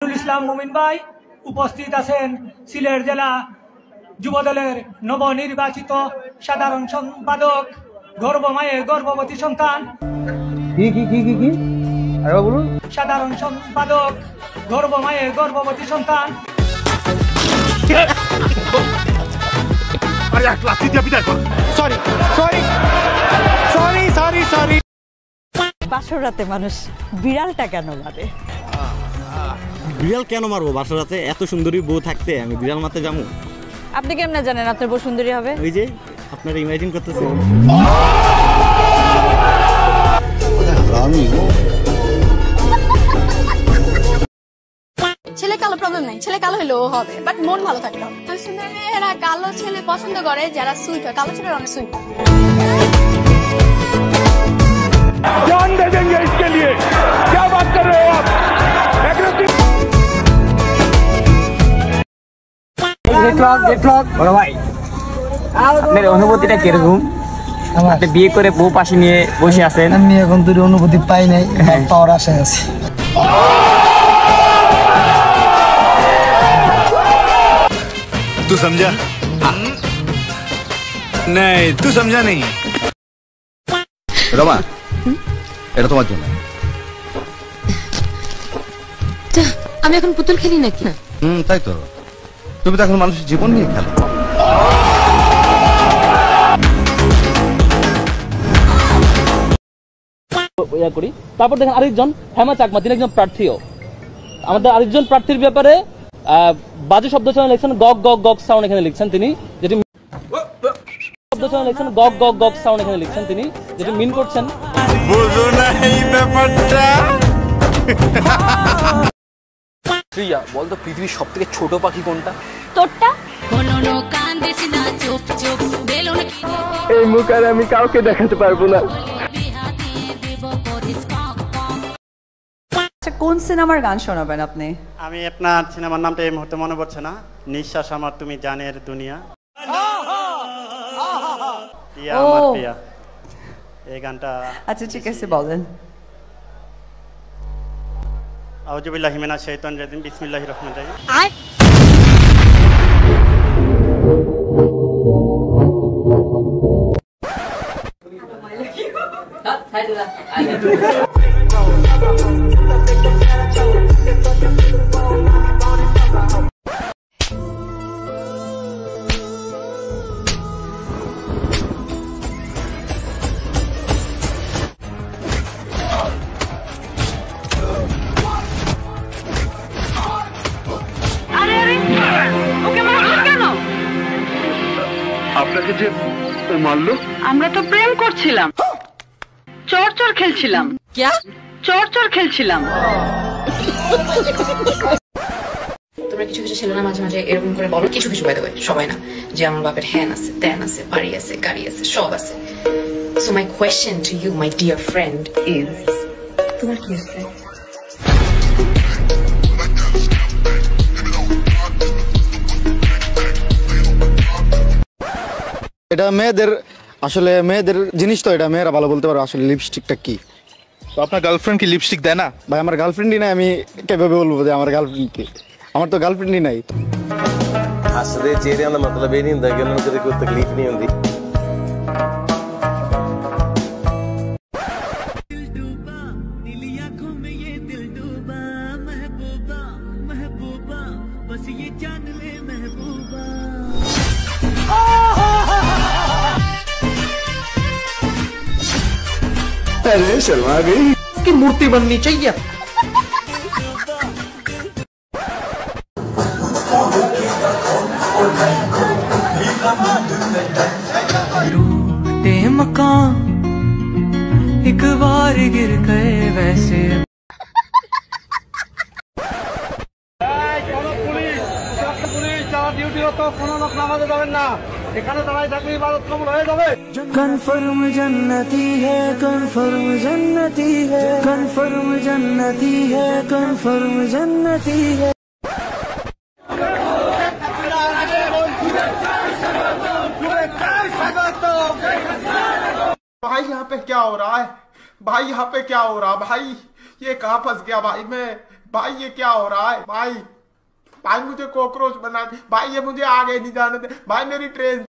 নুরুল ইসলাম মুমিন ভাই, উপস্থিত আছেন সিলেট জেলা যুবদলের নবনির্বাচিত সাধারণ সম্পাদক, গর্ভমায়ের গর্ভবতী সন্তান, সাধারণ সম্পাদক, গর্ভমায়ের গর্ভবতী সন্তান। বাসর রাতে মানুষ বিড়ালটা কেন মারে? বিড়াল কেন মারবো বাসর রাতে? এত সুন্দরী বউ থাকতে আমি বিড়াল মারতে যাবো? আপনি কেমনে জানেন আপনার বউ সুন্দরী হবে? ওই যে আপনারা ইমাজিন করতেছেন। ছেলে কালো প্রবলেম নাই, ছেলে কালো হলেও হবে, বাট মন ভালো থাকতে হবে। মেয়েরা কালো ছেলে পছন্দ করে যারা সুইট হয়, কালো ছেলের অনেক সুইট। जान दे देंगे इसके लिए, क्या बात कर रहे हो आप? আপনার অনুভূতিটা কিরকম? আপনি বিয়ে করে বউ পাশে নিয়ে বসে আছেন। আমি এখন তোর অনুভূতি পাই নাই, পাওয়ার আশায় আছি। तू समझा? नहीं, तू समझा नहीं। রমা, এটা তোমার জন্য। আমি এখন পুতুল খেলি নাকি? তাই তো, তুমি তো এখন মানুষের জীবন নিয়ে খেলো। করি। তারপর দেখেন আরেকজন হেমা চাকমা, তিনি একজন প্রার্থীও। আমাদের আরেকজন প্রার্থীর ব্যাপারে বাজে শব্দ চয়ন লিখছেন, গগ গগ গগ সাউন্ড এখানে লিখছেন তিনি, যেটি শব্দ চয়ন লিখছেন, গগ গগ গগ সাউন্ড এখানে লিখছেন তিনি, যেটি মিন করছেন। বুঝো না এই ব্যাপারটা। প্রিয়া, বলতো পৃথিবীর সবথেকে ছোট পাখি কোনটা? তোরটা? এই মুখ আর আমি কাউকে দেখাতে পারবো না। কোন সিনেমার গান শোনাবেন আপনি? আমি আপনার সিনেমার নামটা এই মুহূর্তে মনে পড়ছে না। নিঃশ্বাস আমার তুমি জানের দুনিয়া, প্রিয়া আমার প্রিয়া, এই গানটা। আচ্ছা ঠিক আছে, বলেন। আউযু বিল্লাহি মিনাশ শাইতানির রাজিম, বিসমিল্লাহির রহমানির রহিম। আপনাকে যে মারলো? আমরা তো প্রেম করছিলাম, চোর চোর খেলছিলাম। চোর চোর খেলছিলাম। তোমরা কিছু কিছু ছিল না মাঝে মাঝে এরকম করে বলো, কিছু কিছু বাইরে সবাই না, যে আমার বাপের হ্যান আছে, ত্যান আছে, বাড়ি আছে, গাড়ি আছে, সব আছে। So my question to you, my dear friend, is তোমার কি আছে? এটা মেয়েদের, আসলে মেয়েদের জিনিস তো, এটা মেয়েরা ভালো বলতে পারো আসলে লিপস্টিকটা কি। তো আপনার গার্লফ্রেন্ড কি লিপস্টিক দেয় না? ভাই আমার গার্লফ্রেন্ডই নাই, আমি কিভাবে বলবো যে আমার গার্লফ্রেন্ড কি? আমার তো गार्लफ्रेंड नहीं। हसदे चेहरे का मतलब ये नहीं होता कि उन्हें कभी कोई तकलीफ नहीं होती। अरे शर्मा गई, इसकी मूर्ति बननी चाहिए। टूटे मकान एक बार गिर गए वैसे। कन्फर्म जन्नती है, कन्फर्म जन्नती है, कन्फर्म जन्नती है, कन्फर्म जन्नती है। भाई यहाँ पे क्या हो रहा है? भाई यहाँ पे क्या हो रहा? भाई ये कहाँ फंस गया? भाई मैं भाई ये क्या हो रहा है भाई? भाई मुझे कॉकरोच बना दे भाई, ये मुझे आगे नहीं जाने दे भाई, मेरी ट्रेन